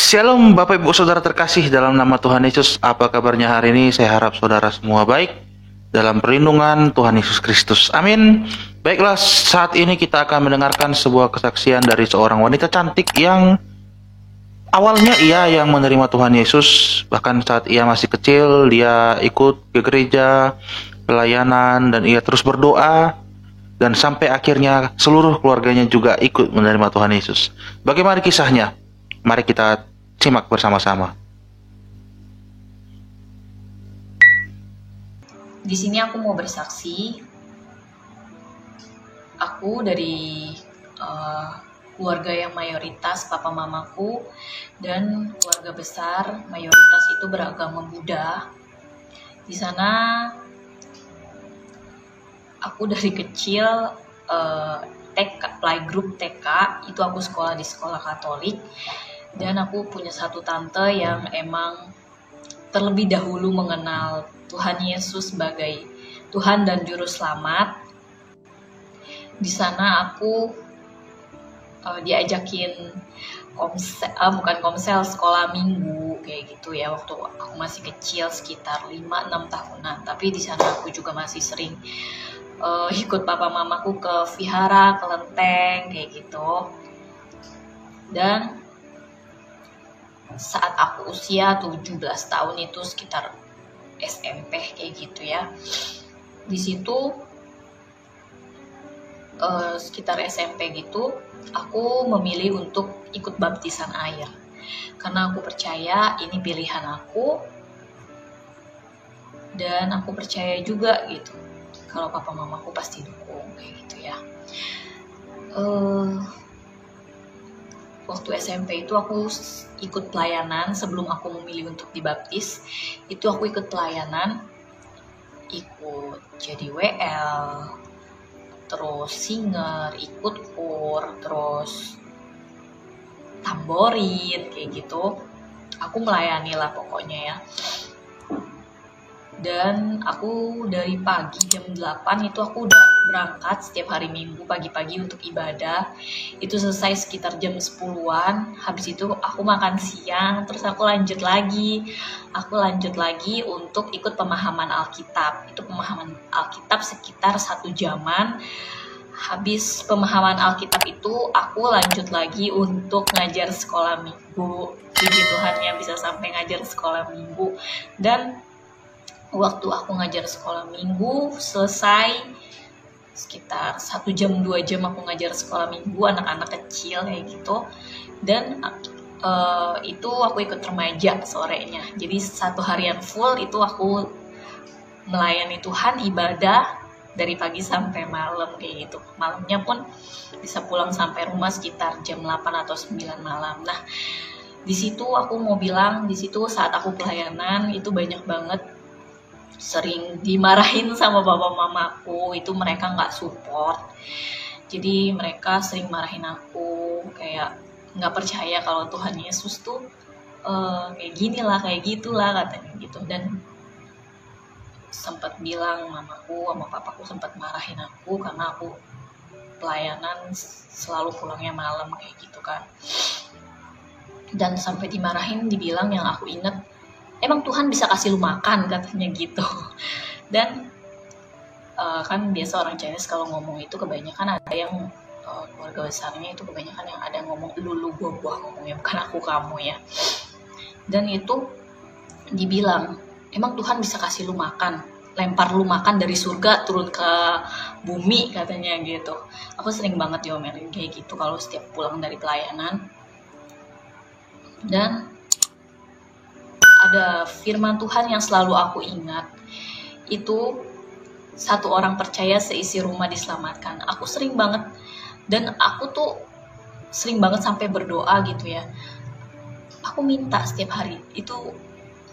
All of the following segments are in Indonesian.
Shalom Bapak Ibu Saudara terkasih dalam nama Tuhan Yesus. Apa kabarnya hari ini? Saya harap saudara semua baik dalam perlindungan Tuhan Yesus Kristus. Amin. Baiklah, saat ini kita akan mendengarkan sebuah kesaksian dari seorang wanita cantik yang awalnya ia yang menerima Tuhan Yesus. Bahkan saat ia masih kecil, dia ikut ke gereja, pelayanan, dan ia terus berdoa. Dan sampai akhirnya seluruh keluarganya juga ikut menerima Tuhan Yesus. Bagaimana kisahnya? Mari kita simak bersama-sama. Di sini aku mau bersaksi. Aku dari keluarga yang mayoritas papa mamaku dan keluarga besar mayoritas itu beragama Buddha. Di sana aku dari kecil TK, playgroup TK itu aku sekolah di sekolah Katolik. Dan aku punya satu tante yang emang terlebih dahulu mengenal Tuhan Yesus sebagai Tuhan dan Juru Selamat. Di sana aku diajakin komsel sekolah minggu kayak gitu ya, waktu aku masih kecil sekitar 5-6 tahunan. Tapi di sana aku juga masih sering ikut papa mamaku ke vihara, ke lenteng kayak gitu. Dan saat aku usia 17 tahun itu sekitar SMP kayak gitu ya. Di situ sekitar SMP gitu aku memilih untuk ikut baptisan air. Karena aku percaya ini pilihan aku. Dan aku percaya juga gitu kalau papa mamaku pasti dukung kayak gitu ya. Waktu SMP itu aku ikut pelayanan sebelum aku memilih untuk dibaptis. Itu aku ikut pelayanan, ikut jadi WL, terus singer, ikut kur, terus tamborin kayak gitu. Aku melayani lah pokoknya ya. Dan aku dari pagi jam 8 itu aku udah berangkat setiap hari Minggu pagi-pagi untuk ibadah. Itu selesai sekitar jam 10-an. Habis itu aku makan siang, terus aku lanjut lagi. Aku lanjut lagi untuk ikut pemahaman Alkitab. Itu pemahaman Alkitab sekitar 1 jaman. Habis pemahaman Alkitab itu aku lanjut lagi untuk ngajar sekolah minggu. Puji Tuhan ya bisa sampai ngajar sekolah minggu. Dan waktu aku ngajar sekolah minggu selesai sekitar 1 jam 2 jam aku ngajar sekolah minggu anak-anak kecil kayak gitu. Dan itu aku ikut remaja sorenya. Jadi 1 harian full itu aku melayani Tuhan, ibadah dari pagi sampai malam kayak gitu. Malamnya pun bisa pulang sampai rumah sekitar jam 8 atau 9 malam. Nah, di situ aku mau bilang, di situ saat aku pelayanan itu banyak banget sering dimarahin sama bapak mamaku. Itu mereka nggak support, jadi mereka sering marahin aku, kayak nggak percaya kalau Tuhan Yesus tuh kayak gini lah, kayak gitulah katanya gitu. Dan sempat bilang mamaku sama papaku sempat marahin aku karena aku pelayanan selalu pulangnya malam kayak gitu kan. Dan sampai dimarahin, dibilang yang aku inget, emang Tuhan bisa kasih lu makan katanya gitu. Dan kan biasa orang Chinese kalau ngomong itu kebanyakan ada yang keluarga besarnya itu kebanyakan yang ada ngomong lu gua ngomongnya, bukan aku kamu ya. Dan itu dibilang emang Tuhan bisa kasih lu makan, lempar lu makan dari surga turun ke bumi katanya gitu. Aku sering banget diomelin kayak gitu kalau setiap pulang dari pelayanan. Dan ada firman Tuhan yang selalu aku ingat, itu 1 orang percaya seisi rumah diselamatkan. Aku sering banget, dan aku tuh sering banget sampai berdoa gitu ya. Aku minta setiap hari, itu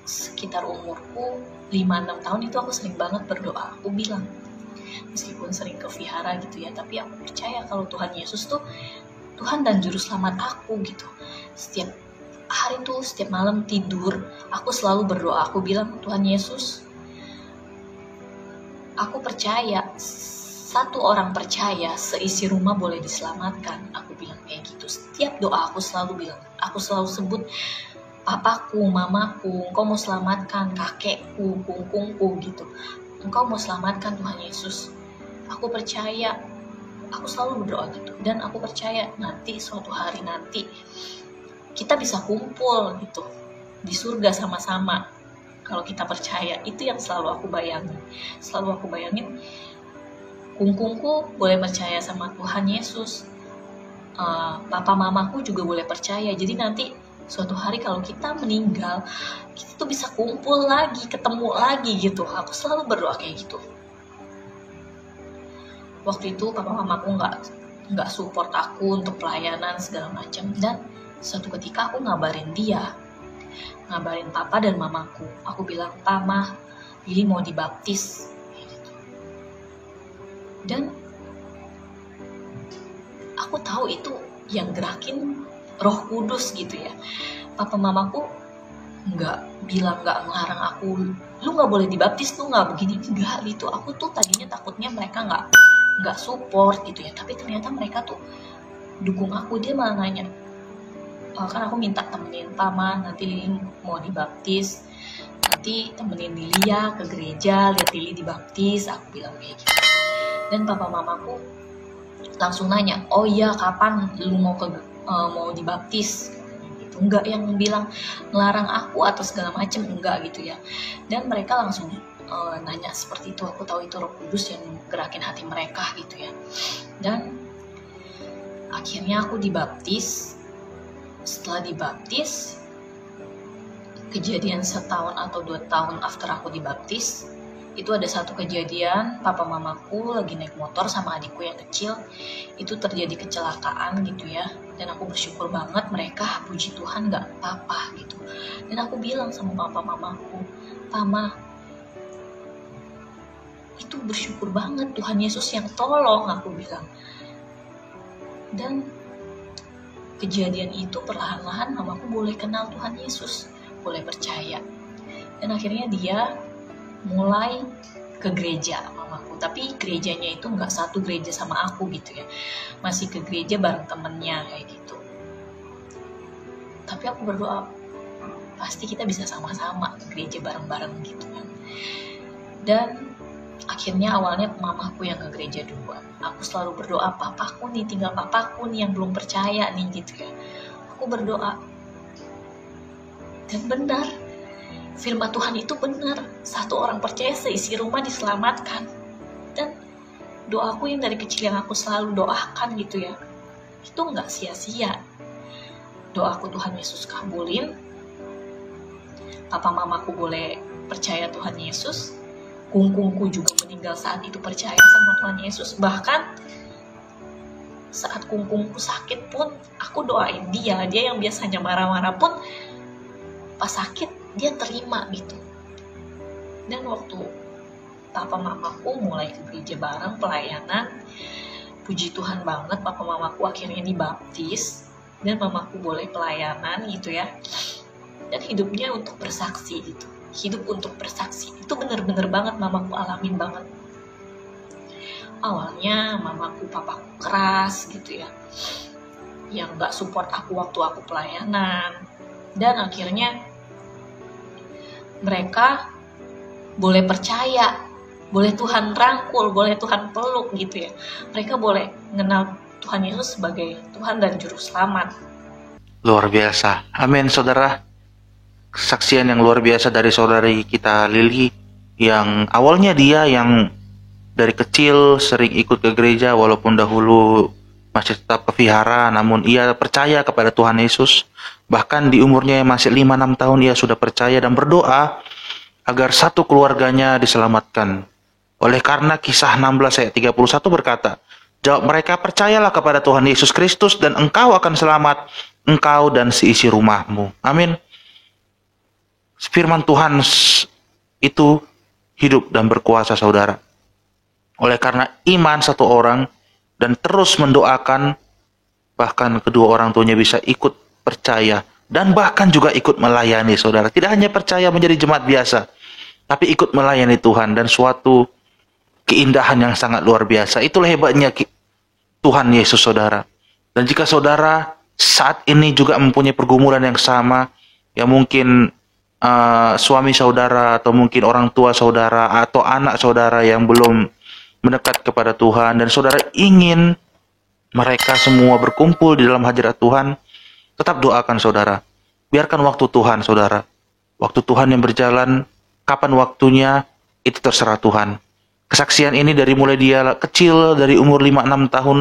sekitar umurku 5-6 tahun itu aku sering banget berdoa. Aku bilang, meskipun sering ke vihara gitu ya, tapi aku percaya kalau Tuhan Yesus tuh Tuhan dan Juru Selamat aku gitu. Setiap hari tuh, setiap malam tidur, aku selalu berdoa. Aku bilang, Tuhan Yesus, aku percaya 1 orang percaya seisi rumah boleh diselamatkan. Aku bilang kayak gitu. Setiap doa aku selalu bilang, Aku selalu sebut papaku, mamaku, engkau mau selamatkan kakekku, kungkungku gitu. Engkau mau selamatkan Tuhan Yesus. Aku percaya, aku selalu berdoa gitu. Dan aku percaya nanti suatu hari nanti kita bisa kumpul gitu di surga sama-sama. Kalau kita percaya, itu yang selalu aku bayangin. Selalu aku bayangin, kungkungku boleh percaya sama Tuhan Yesus. Papa mamaku juga boleh percaya. Jadi nanti suatu hari kalau kita meninggal, kita tuh bisa kumpul lagi, ketemu lagi gitu. Aku selalu berdoa kayak gitu. Waktu itu papa mamaku nggak support aku untuk pelayanan segala macam. Dan suatu ketika aku ngabarin papa dan mamaku. Aku bilang, "Mama, Lili mau dibaptis." Dan aku tahu itu yang gerakin Roh Kudus gitu ya. Papa mamaku nggak ngelarang aku, "Lu nggak boleh dibaptis, lu nggak begini." Enggak gitu. Aku tuh tadinya takutnya mereka nggak support gitu ya. Tapi ternyata mereka tuh dukung aku. Dia malah nanya, kan aku minta temenin Pama, nanti Lili mau dibaptis, nanti temenin Lili ya ke gereja, lihat Lili dibaptis. Aku bilang kayak gitu. Dan papa mamaku langsung nanya, "Oh iya, kapan lu mau dibaptis?" Gitu. Enggak yang bilang ngelarang aku atau segala macem, enggak gitu ya. Dan mereka langsung nanya seperti itu. Aku tahu itu Roh Kudus yang gerakin hati mereka gitu ya. Dan akhirnya aku dibaptis. Setelah dibaptis, kejadian setahun atau 2 tahun after aku dibaptis, itu ada satu kejadian, papa mamaku lagi naik motor sama adikku yang kecil. Itu terjadi kecelakaan gitu ya. Dan aku bersyukur banget mereka, puji Tuhan, gak apa-apa gitu. Dan aku bilang sama papa mamaku, "Pama, itu bersyukur banget Tuhan Yesus yang tolong," aku bilang. Dan kejadian itu perlahan-lahan mamaku boleh kenal Tuhan Yesus, boleh percaya. Dan akhirnya dia mulai ke gereja mamaku. Tapi gerejanya itu nggak satu gereja sama aku gitu ya. Masih ke gereja bareng temennya kayak gitu. Tapi aku berdoa, pasti kita bisa sama-sama ke gereja bareng-bareng gitu kan. Dan akhirnya awalnya mamaku yang ke gereja duluan. Aku selalu berdoa, papaku nih, tinggal papaku nih yang belum percaya nih gitu ya. Aku berdoa. Dan benar, firman Tuhan itu benar. Satu orang percaya, seisi rumah diselamatkan. Dan doaku yang dari kecil yang aku selalu doakan gitu ya, itu gak sia-sia. Doaku Tuhan Yesus kabulin. Papa mamaku boleh percaya Tuhan Yesus. Kungkungku juga meninggal saat itu percaya sama Tuhan Yesus. Bahkan saat kungkungku sakit pun aku doain dia yang biasanya marah-marah pun pas sakit dia terima gitu. Dan waktu papa mamaku mulai ke gereja bareng pelayanan, puji Tuhan banget papa mamaku akhirnya dibaptis dan mamaku boleh pelayanan gitu ya. Dan hidupnya untuk bersaksi gitu. Hidup untuk bersaksi itu bener-bener banget mamaku alamin banget. Awalnya mamaku papaku keras gitu ya, yang gak support aku waktu aku pelayanan. Dan akhirnya mereka boleh percaya, boleh Tuhan rangkul, boleh Tuhan peluk gitu ya. Mereka boleh mengenal Tuhan Yesus sebagai Tuhan dan Juru Selamat. Luar biasa. Amin, saudara. Kesaksian yang luar biasa dari saudari kita Lili, yang awalnya dia yang dari kecil sering ikut ke gereja walaupun dahulu masih tetap ke vihara, namun ia percaya kepada Tuhan Yesus. Bahkan di umurnya yang masih 5-6 tahun ia sudah percaya dan berdoa agar satu keluarganya diselamatkan. Oleh karena Kisah 16 ayat 31 berkata, "Jawab mereka, percayalah kepada Tuhan Yesus Kristus dan engkau akan selamat, engkau dan seisi rumahmu." Amin. Firman Tuhan itu hidup dan berkuasa, saudara. Oleh karena iman satu orang dan terus mendoakan, bahkan kedua orang tuanya bisa ikut percaya dan bahkan juga ikut melayani, saudara. Tidak hanya percaya menjadi jemaat biasa, tapi ikut melayani Tuhan, dan suatu keindahan yang sangat luar biasa. Itulah hebatnya Tuhan Yesus, saudara. Dan jika saudara saat ini juga mempunyai pergumulan yang sama, yang mungkin suami saudara atau mungkin orang tua saudara atau anak saudara yang belum mendekat kepada Tuhan, dan saudara ingin mereka semua berkumpul di dalam hadirat Tuhan, tetap doakan saudara. Biarkan waktu Tuhan saudara. Waktu Tuhan yang berjalan, kapan waktunya itu terserah Tuhan. Kesaksian ini dari mulai dia kecil, dari umur 5-6 tahun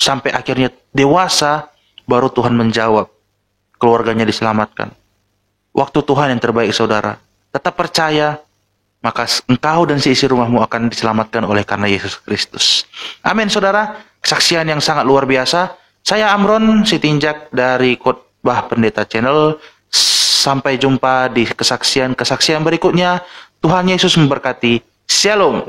sampai akhirnya dewasa, baru Tuhan menjawab, keluarganya diselamatkan. Waktu Tuhan yang terbaik saudara. Tetap percaya, maka engkau dan seisi rumahmu akan diselamatkan oleh karena Yesus Kristus. Amin saudara. Kesaksian yang sangat luar biasa. Saya Amron Sitinjak dari Khotbah Pendeta Channel. Sampai jumpa di kesaksian-kesaksian berikutnya. Tuhan Yesus memberkati. Shalom.